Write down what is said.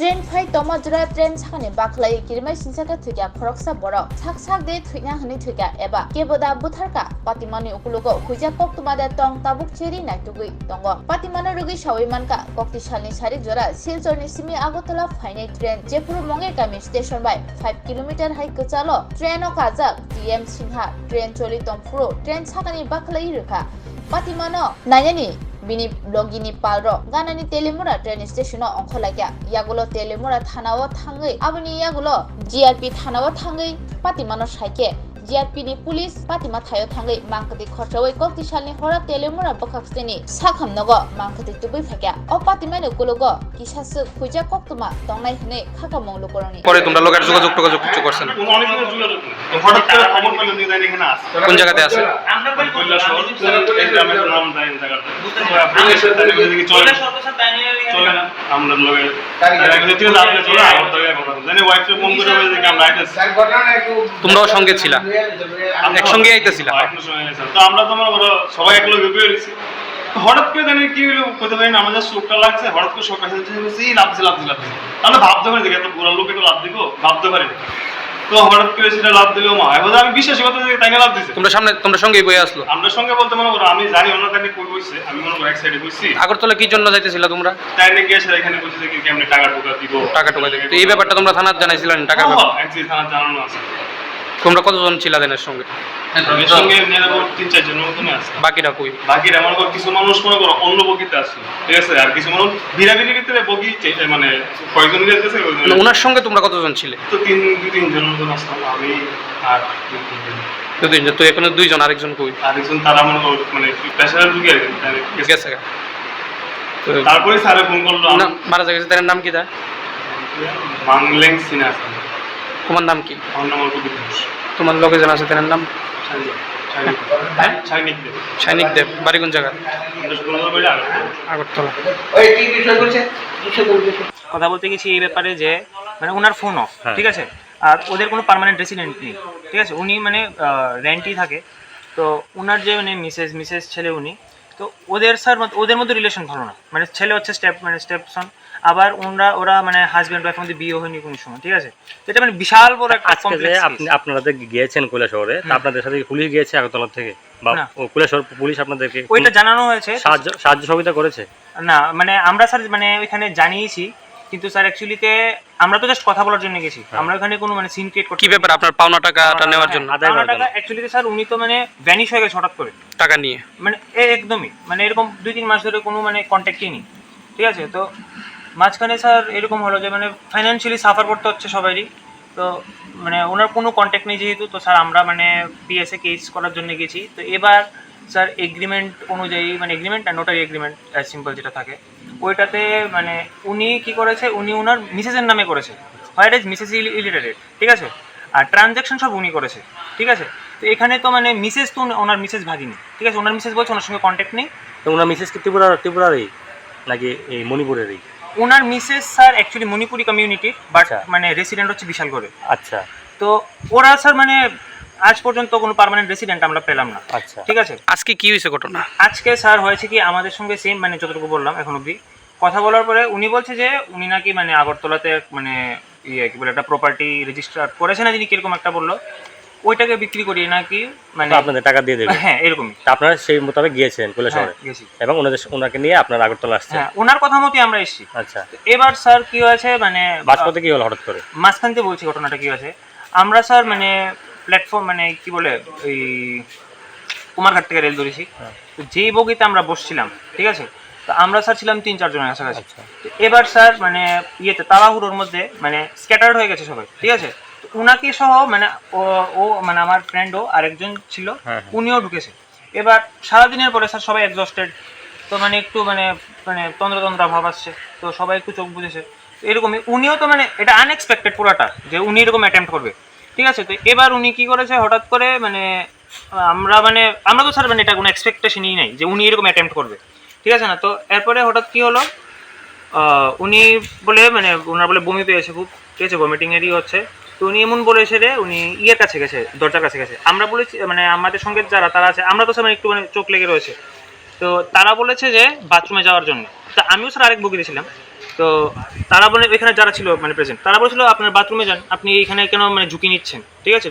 Train phi तमाजरा train साखानि बाख्लाय किरमाय सिनसाका थुइया खरकसा Barak sak sak de thuina hni thuika eba keboda butharka patimani ukulugo huja koktumada tong tabuk cheri naitugui tongo patimano rugi sawai manka kokti salni sari jora silchorni simi agotola fainai train jepuru monge kami station by 5 km hai kachalo train o kajak tm sinha train choli tongpuro train sakani baklai rukha patimano nayani bini blogini palro ganani telemura train station ongkholakya yagulo telemura thanao thangai aboni yagulo grp thanao thangai patimano saike grp ni police patima thayo thangai mangkati khorchawai kokti salni hora telemura bokhakseni sakhamnago mangkati tubai phakya o patimani ukulugo kisas khuja koktuma tongnai hne khaka monglu koroni পরে তোমরা লোকের যোগাযোগ কিছু করছেন অনেক যোগাযোগ হঠাৎ করে খবর পেলাম যে জানি এখানে আছে কোন জায়গাতে আছে কৈলা শহর এই গ্রামের নাম জানি জায়গাটা পুলিশের তারিখ দিকে চলে চলে না আমরা লগে এখানে থেকে আপনি চলে আমার জায়গায় কথা জানি ওয়াইফে ফোন করে বলে যে আমরা আইতেছি তোমরাও সঙ্গে ছিলা একসঙ্গে আইতেছিলা তো আমরা তো মনে করো সবাই এক লগে বের হইছি হঠাৎ করে জানি কি হলো কইতে পারি না আমাদের চোখটা লাগছে হঠাৎ করে সকালে হচ্ছে এই লাভছে তাহলে ভাবতে পারি দেখি এত বুড়া লোক একটু লাভ দিব ভাবতে পারি তো হঠাৎ করে সেটা লাভ দিল মা এবার আমি বিশ্বাসই করতে তাই না লাভ দিছে তোমরা সঙ্গেই বই আসলো আমরা সঙ্গে বলতে মনে করো আমি জানি অন্য তাকে কই বইছে আমি মনে করো এক সাইডে বইছি আগরতলা কি জন্য যাইতেছিলা তোমরা তাইনে গিয়ে সেটা এখানে বলছে যে কেমনে টাকা ঢোকা দিব টাকা দেবে তো এই ব্যাপারটা তোমরা থানায় জানাইছিলেন টাকার ব্যাপারে একচুয়ালি থানা জানানো আছে তোমরা কতজন ছিলা দেনের সঙ্গে এর সঙ্গে নেরাবর 3-4 জনের মতন আছে বাকিরা কই বাকিরা মনে করো কিছু মানুষ মনে করো অন্য বগিতে আছে ঠিক আছে আর কিছু মানুষ ভিড়াভিড়ির ভিতরে বগি মানে কয়জন যেতেছে ওনার সঙ্গে তোমরা কতজন ছিলে তো 2-3 জনের মতন আসতাম আমি আর দুদিন তো এখানে দুইজন আরেকজন কই আরেকজন তারা মনে করো মানে প্রেশারের রুগী আর কি গেছে তো তারপরে স্যারে ফোন করলো না মারা গেছে তার নাম কি দা মাংলেং সিনা তোমার নাম কি আমার নাম অল্প বিদ্যুষ তোমার লগে জানা আছে তার নাম সাইনিক দেব বাড়ি কোন জায়গা আগরতলা কথা বলতে গেছি এই ব্যাপারে যে মানে ওনার ফোন অফ ঠিক আছে আর ওদের কোনো পার্মানেন্ট রেসিডেন্ট নেই ঠিক আছে উনি মানে রেন্টই থাকে তো ওনার যে মানে মিসেস ছেলে উনি তো ওদের মধ্যে রিলেশন ভালো না মানে ছেলে হচ্ছে স্টেপসন আবার ওরা মানে হাজব্যান্ড ওয়াইফের মধ্যে বিয়ে হয়নি কোনো সময় ঠিক আছে তো এটা মানে বিশাল বড় একটা কমপ্লেক্স আপনারা যে গিয়েছেন কৈলাসহরে আপনাদের সাথে পুলিশ গিয়েছে আগরতলা থেকে বা কৈলাসহর পুলিশ আপনাদেরকে ওইটা জানানো হয়েছে সাহায্য সহযোগিতা করেছে না মানে আমরা স্যার মানে ওইখানে জানিয়েছি কিন্তু স্যার অ্যাকচুয়ালিতে আমরা তো জাস্ট কথা বলার জন্য গেছি আমরা ওখানে কোনো মানে সিন ক্রিয়েট করতে কি ব্যাপার আপনার পাওনা টাকাটা নেওয়ার জন্য পাওনা টাকা অ্যাকচুয়ালিতে স্যার উনি তো মানে ভ্যানিশ হয়ে গেছে হঠাৎ করে টাকা নিয়ে মানে একদমই মানে এরকম 2-3 মাস ধরে কোনো মানে কন্ট্যাক্টই নেই ঠিক আছে তো মাঝখানে স্যার এরকম হলো যে মানে ফাইন্যান্সিয়ালি সাফার করতে হচ্ছে সবারই তো মানে ওনার কোনো কন্ট্যাক্ট নেই যেহেতু তো স্যার আমরা মানে পিএসএ কেস করার জন্য গেছি তো এবার স্যার এগ্রিমেন্ট অনুযায়ী মানে এগ্রিমেন্ট আর নোটারি এগ্রিমেন্ট সিম্পল যেটা থাকে ওইটাতে মানে উনি কি করেছে উনি ওনার মিসেসের নামে করেছে হোয়াট ইজ মিসেস ইলিটারেট ঠিক আছে আর ট্রানজ্যাকশন সব উনি করেছে ঠিক আছে তো এখানে তো মানে মিসেস তো ওনার মিসেস ভাগিনি ঠিক আছে ওনার মিসেস বলছে ওনার সঙ্গে কন্ট্যাক্ট নেই তো ওনার মিসেস কি ত্রিপুরারই নাকি এই মণিপুরেরই ওনার মিসেস স্যার অ্যাকচুয়ালি মণিপুরি কমিউনিটির বাট মানে রেসিডেন্ট হচ্ছে বিশালগড়ে আচ্ছা তো ওরা স্যার মানে আজ পর্যন্ত কোনো পার্মানেন্ট রেসিডেন্ট আমরা পেলাম না আচ্ছা ঠিক আছে আজকে কি হয়েছে ঘটনা আজকে স্যার হয়েছে কি আমাদের সঙ্গে সেম মানে যতটুকু বললাম এখন অবধি কথা বলার পরে উনি বলছে যে উনি নাকি মানে আগরতলাতে মানে কি বলে একটা প্রপার্টি রেজিস্টার করেছে না যিনি কিরকম একটা বললো ওইটাকে বিক্রি করিয়ে নাকি মানে আপনাদের টাকা দিয়ে দেবে হ্যাঁ এরকমই আপনারা সেই মোতাবেক গিয়েছেন কৈলাসহরে গেছি এবং ওনাকে নিয়ে আপনারা আগরতলা আসছেন হ্যাঁ ওনার কথা মতোই আমরা এসেছি আচ্ছা এবার স্যার কি হয়েছে মানে বাসপথে কি হলো হঠাৎ করে মাঝখানতে বলছি ঘটনাটা কি হয়েছে আমরা স্যার মানে প্ল্যাটফর্ম মানে কি বলে ওই কুমারঘাট থেকে রেল ধরেছি তো যেই বগিতে আমরা বসছিলাম ঠিক আছে তো আমরা স্যার ছিলাম 3-4 জনের কাছাকাছি এবার স্যার মানে ইয়েতে তাড়াহুড়োর মধ্যে মানে স্ক্যাটার্ড হয়ে গেছে সবাই ঠিক আছে উনাকে সহ মানে ও মানে আমার ফ্রেন্ডও আরেকজন ছিল উনিও ঢুকেছে এবার সারাদিনের পরে স্যার সবাই এক্সস্টেড তো মানে একটু মানে মানে তন্দ্রা ভাব আসছে তো সবাই একটু চোখ বুঝেছে এরকমই উনিও তো মানে এটা আনএক্সপেক্টেড পুরাটা যে উনি এরকম অ্যাটেম্প্ট করবে ঠিক আছে তো এবার উনি কি করেছে হঠাৎ করে মানে আমরা তো স্যার মানে এটা কোনো এক্সপেকটেশনই নাই যে উনি এরকম অ্যাটেম্প্ট করবে ঠিক আছে না তো এরপরে হঠাৎ কি হলো উনি বলে মানে ওনার বলে বমি পেয়েছে খুব ঠিক আছে ভমিটিংয়েরই হচ্ছে তো উনি এমন বলেছে রে উনি ইয়ের কাছে গেছে দরজার কাছে গেছে আমরা বলেছি মানে আমাদের সঙ্গে যারা তারা আছে আমরা তো স্যার মানে একটু মানে চোখ লেগে রয়েছে তো তারা বলেছে যে বাথরুমে যাওয়ার জন্য তা আমিও স্যার আরেক বগিতে ছিলাম তো তো তারা বলে এখানে যারা ছিল মানে প্রেজেন্ট তারা বলেছিল আপনার বাথরুমে যান, আপনি এখানে কেন মানে ঝুঁকি নিচ্ছেন, ঠিক আছে।